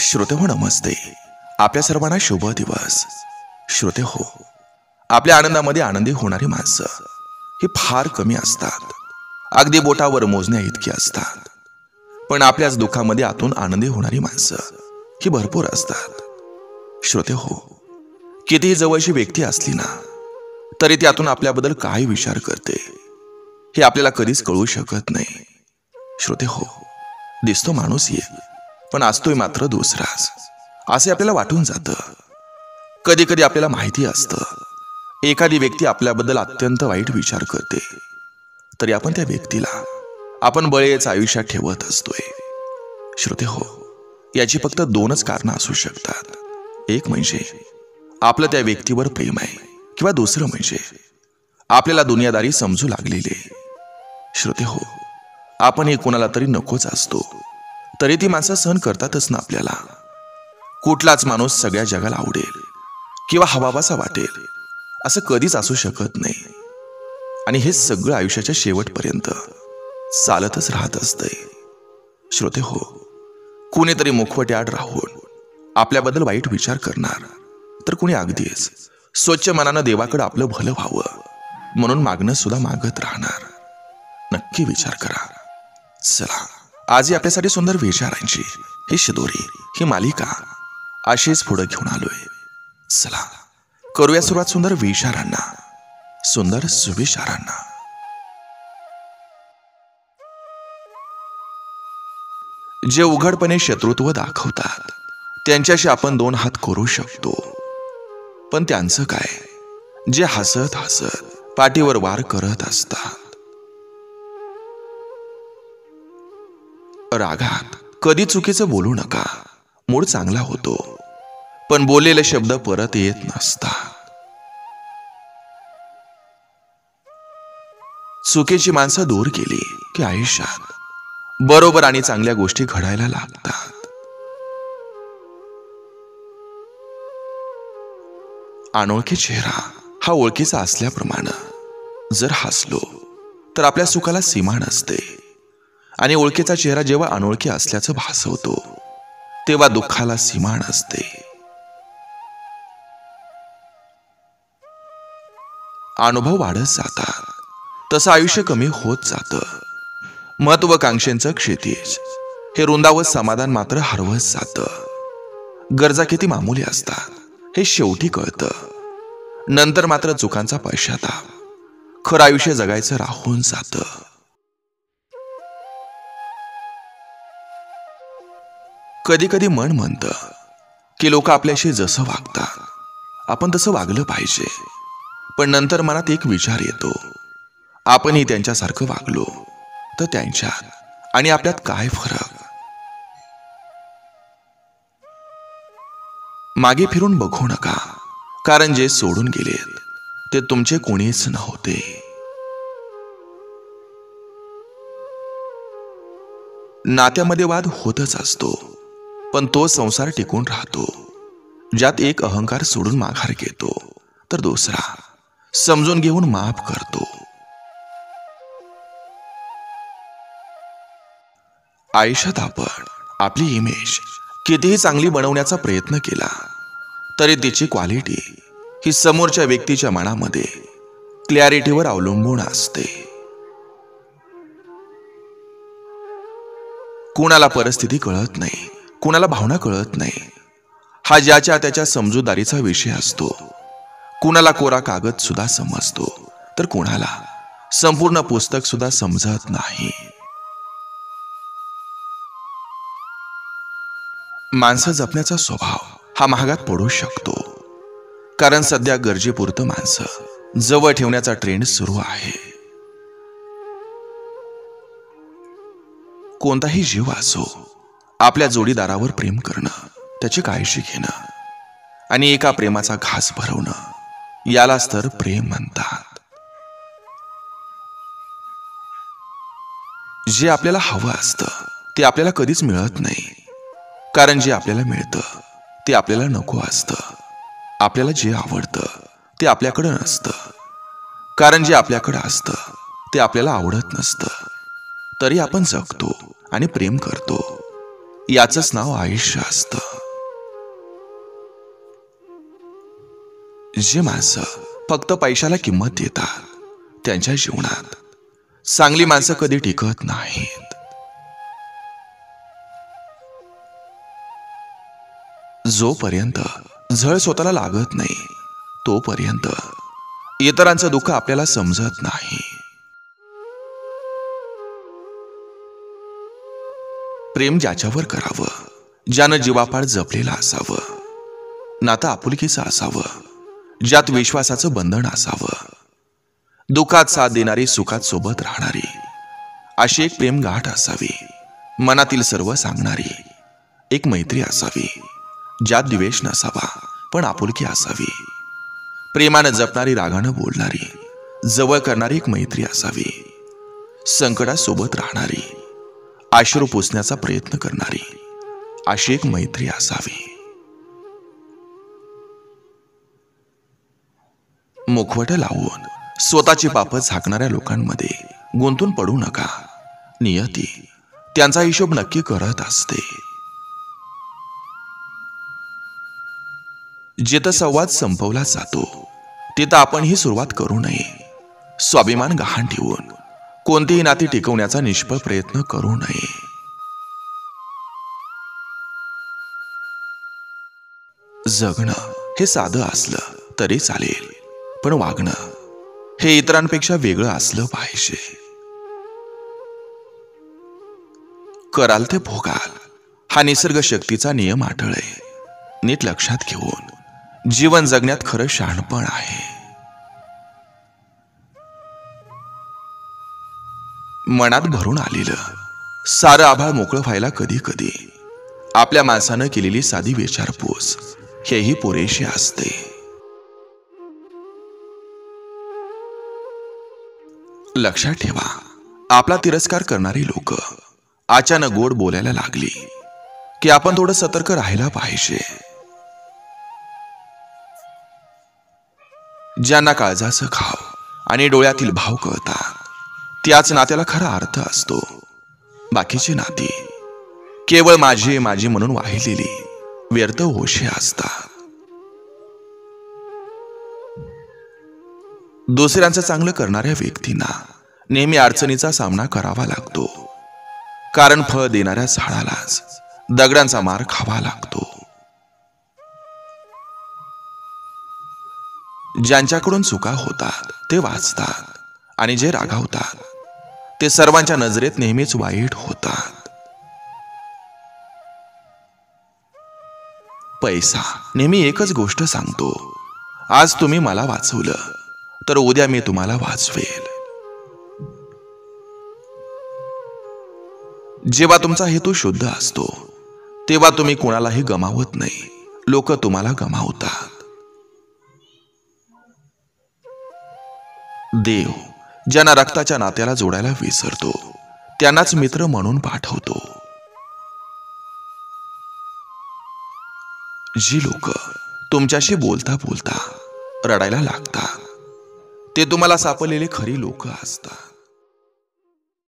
श्रोते हो नमस्ते. आपल्या सर्वांना शुभ दिवस. श्रोते हो, आपल्या आनंदामध्ये आनंदी होणारी माणसं ही फार कमी असतात. अगदी बोटावर मोजण्या इतकी असतात. पण आपल्याच दुःखामध्ये आतून आनंदी होणारी माणसं ही भरपूर असतात. श्रोते हो, कितीही जवळची व्यक्ती असली ना तरी त्यातून आपल्याबद्दल काय विचार करते हे आपल्याला कधीच कळू शकत नाही. श्रोते हो, दिसतो माणूस एक पण असतोय मात्र दुसराच असे आपल्याला वाटून जातं. कधी कधी आपल्याला माहिती असतं एखादी व्यक्ती आपल्याबद्दल अत्यंत वाईट विचार करते, तरी आपण त्या व्यक्तीला आपण बळेच आयुष्यात ठेवत असतोय. श्रोते हो, याची फक्त दोनच कारणं असू शकतात. एक म्हणजे आपलं त्या व्यक्तीवर प्रेम आहे, किंवा दुसरं म्हणजे आपल्याला दुनियादारी समजू लागलेली. श्रोते हो, आपण हे कोणाला तरी नकोच असतो, तरी ती माणसं सहन करतातच ना आपल्याला. कुठलाच माणूस सगळ्या जगाला आवडेल किंवा हवाबासा वाटेल असं कधीच असू शकत नाही. आणि हे सगळं आयुष्याच्या शेवटपर्यंत चालतच राहत असतंय. श्रोते हो, कुणीतरी मुखवट्याआड राहून आपल्याबद्दल वाईट विचार करणार, तर कुणी अगदीच स्वच्छ मनानं देवाकडे आपलं भलं व्हावं म्हणून मागणं सुद्धा मागत राहणार. नक्की विचार करा. चला, आजही आपल्यासाठी सुंदर विचारांची ही शिदोरी, ही मालिका अशीच पुढे घेऊन आलोय. चला करूया सुरुवात सुंदर विचारांना, सुंदर सुविचारांना. जे उघडपणे शत्रुत्व दाखवतात त्यांच्याशी आपण दोन हात करू शकतो, पण त्यांचं काय जे हसत हसत पाठीवर वार करत असतात. रागात कधी चुकीचं बोलू नका. मूड चांगला होतो, पण बोललेले शब्द परत येत नसतात. चुकीची माणसं दूर केली की आयुष्यात बरोबर आणि चांगल्या गोष्टी घडायला लागतात. अनोळखी चेहरा हा ओळखीचा असल्याप्रमाणे जर हसलो तर आपल्या सुखाला सीमा नसते, आणि ओळखीचा चेहरा जेव्हा अनोळखी असल्याचं भासवतो तेव्हा दुःखाला सीमा नसते. अनुभव वाढत जातात तसं आयुष्य कमी होत जातं. महत्वाकांक्षेचं क्षितिज हे रुंदावत समाधान मात्र हरवत जातं. गरजा किती मामूली असतात हे शेवटी कळतं. नंतर मात्र चुकांचा पश्चाताप, खरं आयुष्य जगायचं राहून जातं. कधी कधी मन म्हणतं की लोक आपल्याशी जसं वागतात आपण तसं वागलं पाहिजे, पण नंतर मनात एक विचार येतो, आपणही त्यांच्यासारखं वागलो तर त्यांच्यात आणि आपल्यात काय फरक. मागे फिरून बघू नका, कारण जे सोडून गेलेत ते तुमचे कोणीच नव्हते. नात्यामध्ये वाद होतच असतो, पण तो संसार टिकून राहतो ज्यात एक अहंकार सोडून माघार घेतो तर दुसरा समजून घेऊन माफ करतो. आयुष्यात आपण आपली इमेज कितीही चांगली बनवण्याचा प्रयत्न केला तरी तिची क्वालिटी ही समोरच्या व्यक्तीच्या मनामध्ये क्लॅरिटीवर अवलंबून असते. कुणाला परिस्थिती कळत नाही, कुणाला भावना कळत नाही, हा ज्याच्या त्याच्या समजूतदारीचा विषय असतो. कुणाला कोरा कागद सुद्धा समजतो तर कुणाला संपूर्ण पुस्तक सुद्धा समजत नाही. माणसं जपण्याचा स्वभाव हा महागात पडू शकतो, कारण सध्या गरजेपुरतं माणसं जवळ ठेवण्याचा ट्रेंड सुरू आहे. कोणताही जीव असो, आपल्या जोडीदारावर प्रेम करणं, त्याची काळजी घेणं आणि एका प्रेमाचा घास भरवणं यालाच तर प्रेम म्हणतात. जे आपल्याला हवं असतं ते आपल्याला कधीच मिळत नाही, कारण जे आपल्याला मिळतं ते आपल्याला नको असतं. आपल्याला जे आवडतं ते आपल्याकडं नसतं, कारण जे आपल्याकडं असतं ते आपल्याला आवडत नसतं. तरी आपण जगतो आणि प्रेम करतो, याचंच नाव आयुष्य असतं. जे माणसं फक्त पैशाला किंमत देतात त्यांच्या जीवनात चांगली माणसं कधी टिकत नाहीत. जोपर्यंत झळ स्वतःला लागत नाही तोपर्यंत इतरांचं दुःख आपल्याला समजत नाही. प्रेम ज्याच्यावर करावं, ज्यानं जीवापाड जपलेलं असावं, नातं आपुलकीचं असावं, ज्यात विश्वासाचं बंधन असावं, दुःखात साथ देणारी, सुखात सोबत राहणारी अशी एक प्रेम गाठ असावी. मनातील सर्व सांगणारी एक मैत्री असावी, ज्यात द्वेष नसावा पण आपुलकी असावी. प्रेमानं जपणारी, रागानं बोलणारी, जवळ करणारी एक मैत्री असावी. संकटात सोबत राहणारी, अश्रू पुसण्याचा प्रयत्न करणारी अशी एक मैत्री असावी. मुखवटं लावून स्वतःची पापं झाकणाऱ्या लोकांमध्ये गुंतून पडू नका. नियती त्यांचा हिशोब नक्की करत असते. जिथं संवाद संपवला जातो तिथं आपणही सुरुवात करू नये. स्वाभिमान गहाण ठेवून कोणतीही नाती टिकवण्याचा निष्फळ प्रयत्न करू नये. जगणं हे साधं असलं तरी चालेल, पण वागणं हे इतरांपेक्षा वेगळं असलं पाहिजे. कराल ते भोगाल हा निसर्ग शक्तीचा नियम अटळ आहे. नीट लक्षात घेऊन जीवन जगण्यात खरं शहाणपण आहे. मनात भरून आलेलं सारं आभाळ मोकळं व्हायला कधी कधी आपल्या माणसानं केलेली साधी विचारपूस हेही पुरेशी असते. लक्षात ठेवा, आपला तिरस्कार करणारी लोक अचानक गोड बोलायला लागली की आपण थोडं सतर्क राहायला पाहिजे. ज्यांना काळजाचं घाव आणि डोळ्यातील भाव कळतात त्याच नात्याला खरा अर्थ असतो. बाकीची नाती केवळ माझी माझी म्हणून वाहिलेली व्यर्थ ओशी असतात. दुसऱ्यांचं चांगलं करणाऱ्या व्यक्तींना नेहमी अडचणीचा सामना करावा लागतो, कारण फळ देणाऱ्या झाडालाच दगडांचा मार खावा लागतो. ज्यांच्याकडून चुका होतात ते वाचतात आणि जे रागावतात ते सर्वांच्या नजरेत नेहमीच वाईट होतात. पैसा नेहमी एकच गोष्ट सांगतो, आज तुम्ही मला वाचवलं तर उद्या मी तुम्हाला वाचवेल. जेव्हा तुमचा हेतू शुद्ध असतो तेव्हा तुम्ही कोणालाही गमावत नाही, लोक तुम्हाला गमावतात. देव ज्यांना रक्ताच्या नात्याला जोडायला विसरतो त्यांनाच मित्र म्हणून पाठवतो. जी लोक तुमच्याशी बोलता बोलता रडायला लागतात ते तुम्हाला सापडलेले खरी लोक असतात.